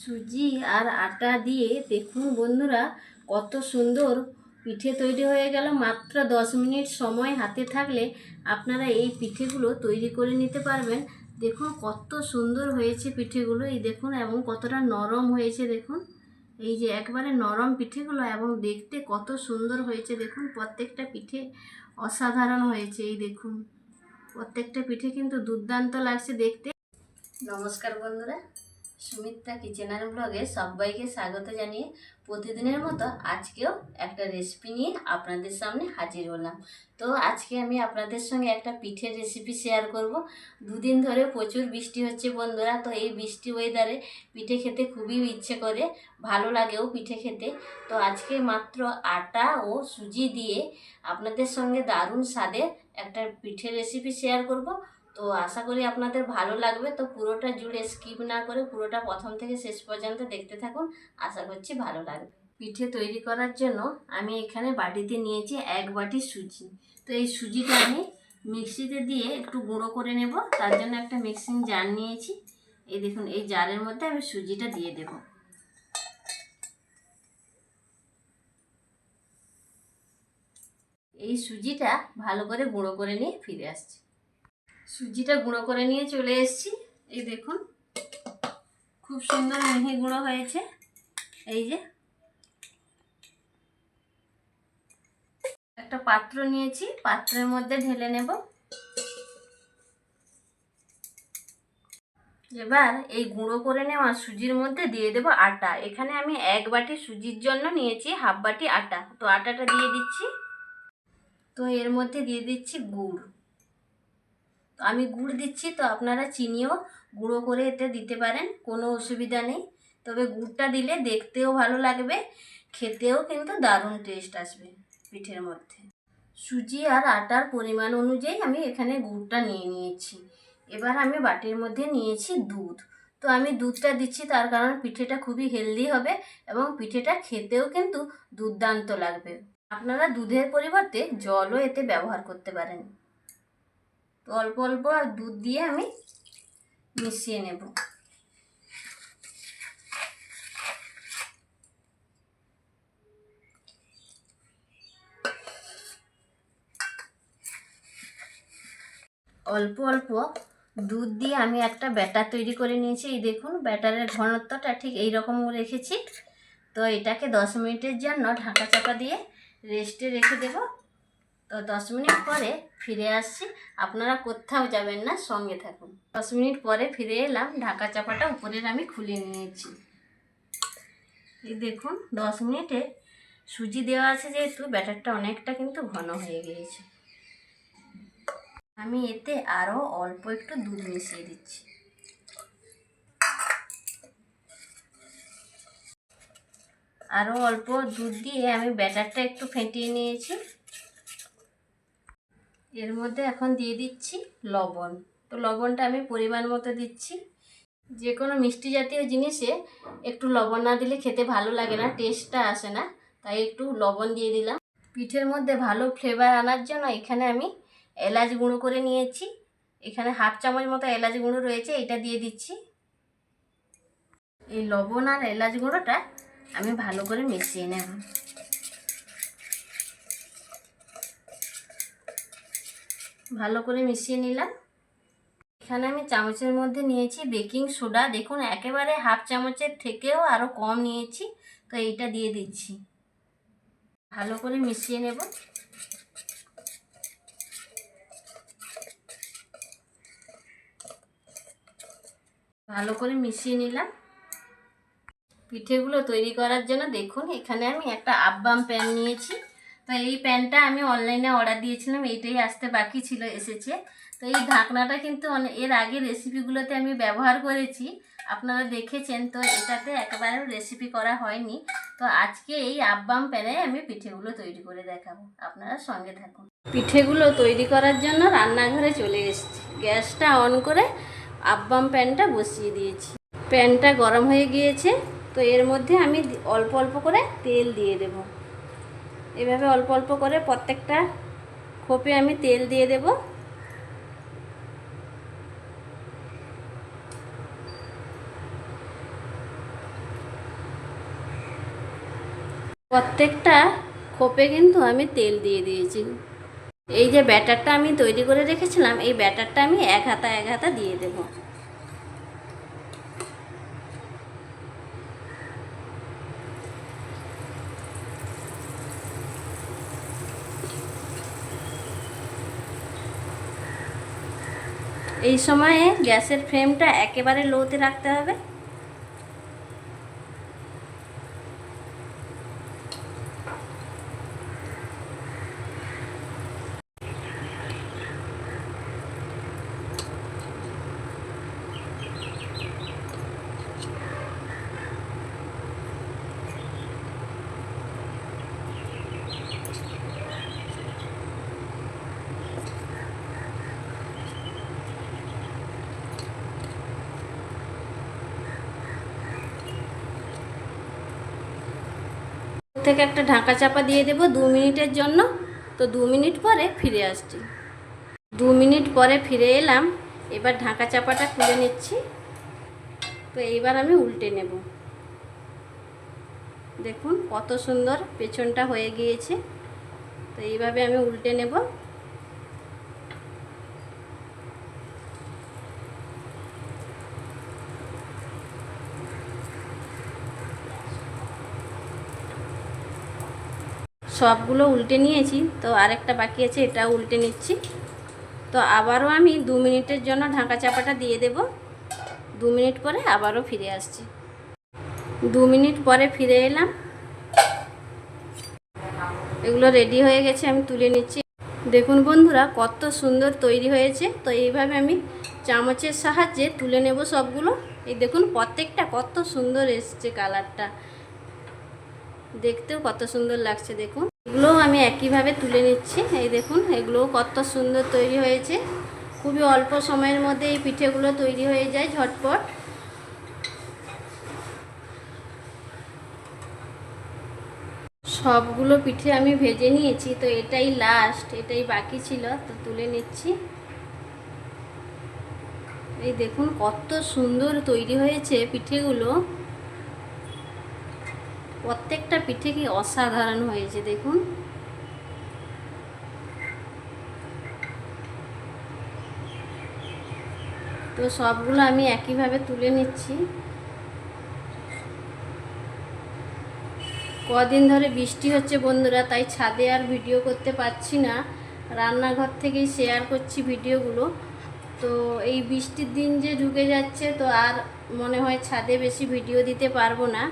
সুজি আর আটা দিয়ে দেখুন বন্ধুরা, কত সুন্দর পিঠে তৈরি হয়ে গেল। মাত্র 10 মিনিট সময় হাতে থাকলে আপনারা এই পিঠেগুলো তৈরি করে নিতে পারবেন। দেখুন কত সুন্দর হয়েছে পিঠেগুলো, এই দেখুন, এবং কতটা নরম হয়েছে দেখুন। এই যে একবারে নরম পিঠেগুলো, এবং দেখতে কত সুন্দর হয়েছে দেখুন। প্রত্যেকটা পিঠে অসাধারণ হয়েছে। এই দেখুন, প্রত্যেকটা পিঠে কিন্তু দুর্দান্ত লাগছে দেখতে। নমস্কার বন্ধুরা, সুমিত্রা কিচেন আর ব্লগে সবাইকে স্বাগত জানিয়ে প্রতিদিনের মতো আজকেও একটা রেসিপি নিয়ে আপনাদের সামনে হাজির হলাম। তো আজকে আমি আপনাদের সঙ্গে একটা পিঠের রেসিপি শেয়ার করব। দুদিন ধরে প্রচুর বৃষ্টি হচ্ছে বন্ধুরা, তো এই বৃষ্টি ওয়েদারে পিঠে খেতে খুবই ইচ্ছে করে, ভালো লাগেও পিঠে খেতে। তো আজকে মাত্র আটা ও সুজি দিয়ে আপনাদের সঙ্গে দারুণ স্বাদের একটা পিঠের রেসিপি শেয়ার করব। তো আশা করি আপনাদের ভালো লাগবে। তো পুরোটা জুড়ে স্কিপ না করে পুরোটা প্রথম থেকে শেষ পর্যন্ত দেখতে থাকুন, আশা করছি ভালো লাগবে। পিঠে তৈরি করার জন্য আমি এখানে বাটিতে নিয়েছি 1 বাটি সুজি। তো এই সুজিটা আমি মিক্সিতে দিয়ে একটু গুঁড়ো করে নেব, তার জন্য একটা মিক্সিং জার নিয়েছি। এই দেখুন, এই জারের মধ্যে আমি সুজিটা দিয়ে দেব। এই সুজিটা ভালো করে গুঁড়ো করে নিয়ে ফিরে আসছি। সুজিটা গুঁড়ো করে নিয়ে চলে এসেছি। এই দেখুন, খুব সুন্দর মিহি গুঁড়ো হয়েছে। এই যে একটা পাত্র নিয়েছি, পাত্রের মধ্যে ঢেলে নেব। এবার এই গুঁড়ো করে নেওয়া সুজির মধ্যে দিয়ে দেব আটা। এখানে আমি 1 বাটি সুজির জন্য নিয়েছি হাফ বাটি আটা। তো আটাটা দিয়ে দিচ্ছি। তো এর মধ্যে দিয়ে দিচ্ছি গুড়। তো আমি গুড় দিচ্ছি, তো আপনারা চিনিও গুঁড়ো করে এতে দিতে পারেন, কোনো অসুবিধা নেই। তবে গুড়টা দিলে দেখতেও ভালো লাগবে, খেতেও কিন্তু দারুণ টেস্ট আসবে পিঠের মধ্যে। সুজি আর আটার পরিমাণ অনুযায়ী আমি এখানে গুড়টা নিয়ে নিয়েছি। এবার আমি বাটির মধ্যে নিয়েছি দুধ। তো আমি দুধটা দিচ্ছি তার কারণ পিঠেটা খুবই হেলদি হবে এবং পিঠেটা খেতেও কিন্তু দুর্দান্ত লাগবে। আপনারা দুধের পরিবর্তে জলও এতে ব্যবহার করতে পারেন। তো অল্প অল্প দুধ দিয়ে আমি মিশিয়ে নেব। অল্প অল্প দুধ দিয়ে আমি একটা ব্যাটার তৈরি করে নিয়েছি। এই দেখুন, ব্যাটারের ঘনত্বটা ঠিক এই রকম রেখেছি। তো এটাকে 10 মিনিটের জন্য ঢাকা চাপা দিয়ে রেস্টে রেখে দেব। তো 10 মিনিট পরে ফিরে আসছি, আপনারা কোথাও যাবেন না, সঙ্গে থাকুন। 10 মিনিট পরে ফিরে এলাম, ঢাকা চাপাটা উপরের আমি খুলে নিয়েছি। এই দেখুন, 10 মিনিটে সুজি দেওয়া আছে যেহেতু ব্যাটারটা অনেকটা কিন্তু ঘন হয়ে গিয়েছে। আমি এতে আরও অল্প একটু দুধ মিশিয়ে দিচ্ছি। আরও অল্প দুধ দিয়ে আমি ব্যাটারটা একটু ফেটিয়ে নিয়েছি। এর মধ্যে এখন দিয়ে দিচ্ছি লবণ। তো লবণটা আমি পরিমাণ মতো দিচ্ছি। যে কোনো মিষ্টি জাতীয় জিনিসে একটু লবণ না দিলে খেতে ভালো লাগে না, টেস্টটা আসে না, তাই একটু লবণ দিয়ে দিলাম। পিঠের মধ্যে ভালো ফ্লেভার আনার জন্য এখানে আমি এলাচ গুঁড়ো করে নিয়েছি। এখানে হাফ চামচ মতো এলাচ গুঁড়ো রয়েছে, এটা দিয়ে দিচ্ছি। এই লবণ আর এলাচ গুঁড়োটা আমি ভালো করে মিশিয়ে নেব। ভালো করে মিশিয়ে নিলাম। এখানে আমি চামচের মধ্যে নিয়েছি বেকিং সোডা। দেখুন, একেবারে হাফ চামচের থেকেও আরও কম নিয়েছি। তো এইটা দিয়ে দিচ্ছি, ভালো করে মিশিয়ে নেব। ভালো করে মিশিয়ে নিলাম। পিঠেগুলো তৈরি করার জন্য দেখুন, এখানে আমি একটা আব্বাম প্যান নিয়েছি। তো এই প্যানটা আমি অনলাইনে অর্ডার দিয়েছিলাম, এইটাই আসতে বাকি ছিল, এসেছে। তো এই ঢাকনাটা কিন্তু এর আগে রেসিপিগুলোতে আমি ব্যবহার করেছি, আপনারা দেখেছেন। তো এটাতে একেবারে রেসিপি করা হয়নি। তো আজকে এই আব্বাম প্যানে আমি পিঠেগুলো তৈরি করে দেখাবো, আপনারা সঙ্গে থাকুন। পিঠেগুলো তৈরি করার জন্য রান্নাঘরে চলে এসেছি। গ্যাসটা অন করে আব্বাম প্যানটা বসিয়ে দিয়েছি। প্যানটা গরম হয়ে গিয়েছে। তো এর মধ্যে আমি অল্প অল্প করে তেল দিয়ে দেব। এভাবে অল্প অল্প করে প্রত্যেকটা খোপে আমি তেল দিয়ে দেব। প্রত্যেকটা খোপে কিন্তু আমি তেল দিয়ে দিয়েছি। এই যে ব্যাটারটা আমি তৈরি করে রেখেছিলাম, এই ব্যাটারটা আমি এক হাতা দিয়ে দেব। এই সময়ে গ্যাসের ফ্লেমটা একেবারে লোতে রাখতে হবে। থেকে একটা ঢাকা চাপা দিয়ে দেব 2 মিনিটের জন্য। তো 2 মিনিট পরে ফিরে আসছি। 2 মিনিট পরে ফিরে এলাম। এবার ঢাকা চাপাটা খুলে নিচ্ছি। তো এইবার আমি উল্টে নেব। দেখুন কত সুন্দর পেছনটা হয়ে গিয়েছে। তো এইভাবে আমি উল্টে নেব। সবগুলো উল্টে নিয়েছি, তো আরেকটা বাকি আছে, এটাও উল্টে নিচ্ছি। তো আবারও আমি 2 মিনিটের জন্য ঢাকা চাপাটা দিয়ে দেব। 2 মিনিট পরে আবারও ফিরে আসছি। 2 মিনিট পরে ফিরে এলাম। এগুলো রেডি হয়ে গেছে, আমি তুলে নিচ্ছি। দেখুন বন্ধুরা কত সুন্দর তৈরি হয়েছে। তো এইভাবে আমি চামচের সাহায্যে তুলে নেব সবগুলো। এই দেখুন প্রত্যেকটা কত সুন্দর এসছে, কালারটা দেখতেও কত সুন্দর লাগছে। দেখুন এগুলোও আমি একইভাবে তুলে নিচ্ছি। এই দেখুন এগুলোও কত সুন্দর তৈরি হয়েছে। খুবই অল্প সময়ের মধ্যে এই পিঠেগুলো তৈরি হয়ে যায় ঝটপট। সবগুলো পিঠে আমি ভেজে নিয়েছি। তো এটাই লাস্ট, এটাই বাকি ছিল, তো তুলে নিচ্ছি। এই দেখুন কত সুন্দর তৈরি হয়েছে পিঠেগুলো। প্রত্যেকটা পিঠে কি অসাধারণ হয়েছে দেখুন। তো সবগুলো আমি একইভাবে তুলে নিচ্ছি। কদিন ধরে বৃষ্টি হচ্ছে বন্ধুরা, তাই ছাদে আর ভিডিও করতে পারছি না, রান্নাঘর থেকেই শেয়ার করছি ভিডিওগুলো। তো এই বৃষ্টির দিন যে ঢুকে যাচ্ছে, তো আর মনে হয় ছাদে বেশি ভিডিও দিতে পারবো না।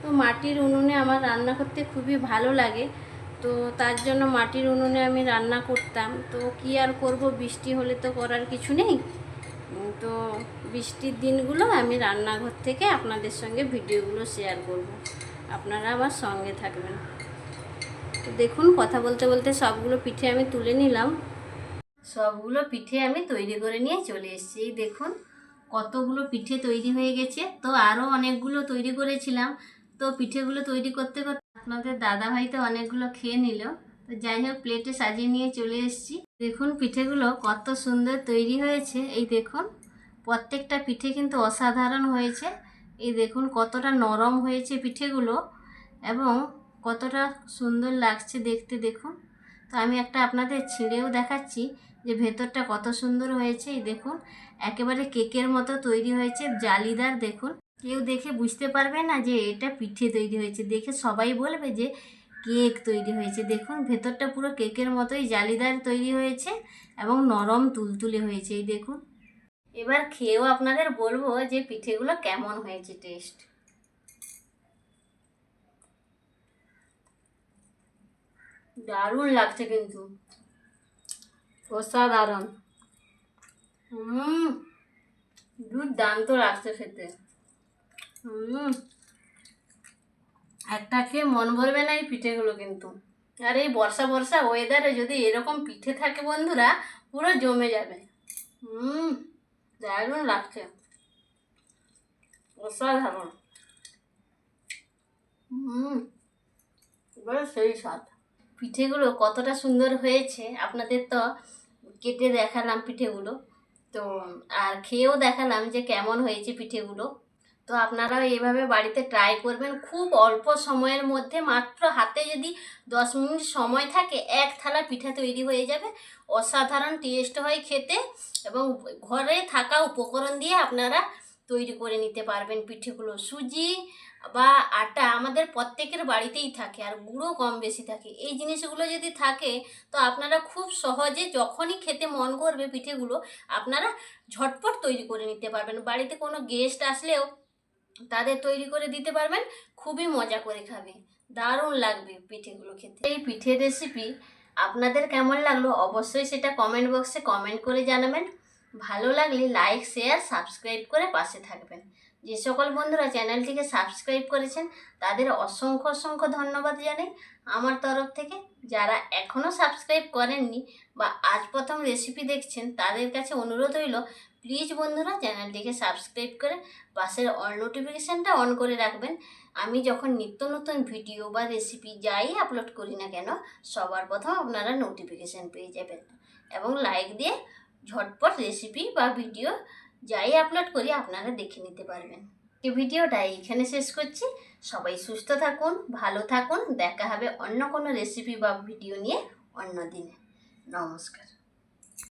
তো মাটির উনুনে আমার রান্না করতে খুবই ভালো লাগে। তো তার জন্য মাটির উনুনে আমি রান্না করতাম। তো কি আর করব, বৃষ্টি হলে তো করার কিছু নেই। তো বৃষ্টির দিনগুলো আমি রান্নাঘর থেকে আপনাদের সঙ্গে ভিডিওগুলো শেয়ার করব, আপনারা আমার সঙ্গে থাকবেন। তো দেখুন কথা বলতে বলতে সবগুলো পিঠে আমি তুলে নিলাম। সবগুলো পিঠে আমি তৈরি করে নিয়ে চলে এসেছি। এই দেখুন কতগুলো পিঠে তৈরি হয়ে গেছে। তো আরও অনেকগুলো তৈরি করেছিলাম। তো পিঠেগুলো তৈরি করতে করতে আপনাদের দাদাভাই তো অনেকগুলো খেয়ে নিল। তো যাই হোক প্লেটে সাজিয়ে নিয়ে চলে এসেছি। দেখুন পিঠেগুলো কত সুন্দর তৈরি হয়েছে। এই দেখুন প্রত্যেকটা পিঠে কিন্তু অসাধারণ হয়েছে। এই দেখুন কতটা নরম হয়েছে পিঠেগুলো এবং কতটা সুন্দর লাগছে দেখতে। দেখুন তো আমি একটা আপনাদের ছিঁড়েও দেখাচ্ছি যে ভেতরটা কত সুন্দর হয়েছে। এই দেখুন একেবারে কেকের মতো তৈরি হয়েছে, জালিদার। দেখুন কেউ দেখে বুঝতে পারবে না যে এটা পিঠে তৈরি হয়েছে, দেখে সবাই বলবে যে কেক তৈরি হয়েছে। দেখুন ভেতরটা পুরো কেকের মতোই জালিদার তৈরি হয়েছে এবং নরম তুলতুলে হয়েছে। এই দেখুন এবার খেয়েও আপনাদের বলবো যে পিঠেগুলো কেমন হয়েছে টেস্ট। দারুণ লাগছে কিন্তু, অসাধারণ। দুর্দান্ত লাগছে খেতে। একটা খেয়ে মন ভরবে না এই পিঠেগুলো কিন্তু। আর এই বর্ষা বর্ষা ওয়েদারে যদি এরকম পিঠে থাকে বন্ধুরা, পুরো জমে যাবে। দারুণ লাগছে, অসাধারণ। এবারে সেই স্বাদ। পিঠেগুলো কতটা সুন্দর হয়েছে আপনাদের তো কেটে দেখালাম পিঠেগুলো, তো আর খেয়েও দেখালাম যে কেমন হয়েছে পিঠেগুলো। তো আপনারাও এইভাবে বাড়িতে ট্রাই করবেন। খুব অল্প সময়ের মধ্যে, মাত্র হাতে যদি 10 মিনিট সময় থাকে, এক থালা পিঠা তৈরি হয়ে যাবে। অসাধারণ টেস্ট হয় খেতে, এবং ঘরে থাকা উপকরণ দিয়ে আপনারা তৈরি করে নিতে পারবেন পিঠেগুলো। সুজি বা আটা আমাদের প্রত্যেকের বাড়িতেই থাকে, আর গুঁড়ো কম বেশি থাকে। এই জিনিসগুলো যদি থাকে তো আপনারা খুব সহজে যখনই খেতে মন করবে পিঠেগুলো আপনারা ঝটপট তৈরি করে নিতে পারবেন। বাড়িতে কোনো গেস্ট আসলেও তাদের তৈরি করে দিতে পারবেন, খুবই মজা করে খাবে, দারুণ লাগবে পিঠেগুলো খেতে। এই পিঠের রেসিপি আপনাদের কেমন লাগলো অবশ্যই সেটা কমেন্ট বক্সে কমেন্ট করে জানাবেন। ভালো লাগলে লাইক, শেয়ার, সাবস্ক্রাইব করে পাশে থাকবেন। যে সকল বন্ধুরা চ্যানেলটিকে সাবস্ক্রাইব করেছেন তাদের অসংখ্য অসংখ্য ধন্যবাদ জানাই আমার তরফ থেকে। যারা এখনও সাবস্ক্রাইব করেননি বা আজ প্রথম রেসিপি দেখছেন তাদের কাছে অনুরোধ রইল, প্লিজ বন্ধুরা চ্যানেলটিকে সাবস্ক্রাইব করে পাশের অল নোটিফিকেশানটা অন করে রাখবেন। আমি যখন নিত্য নতুন ভিডিও বা রেসিপি যাই আপলোড করি না কেন সবার প্রথম আপনারা নোটিফিকেশান পেয়ে যাবেন, এবং লাইক দিয়ে ঝটপট রেসিপি বা ভিডিও যাই আপলোড করি আপনারা দেখে নিতে পারবেন। এই ভিডিওটা এইখানে শেষ করছি। সবাই সুস্থ থাকুন, ভালো থাকুন। দেখা হবে অন্য কোনো রেসিপি বা ভিডিও নিয়ে অন্য দিনে। নমস্কার।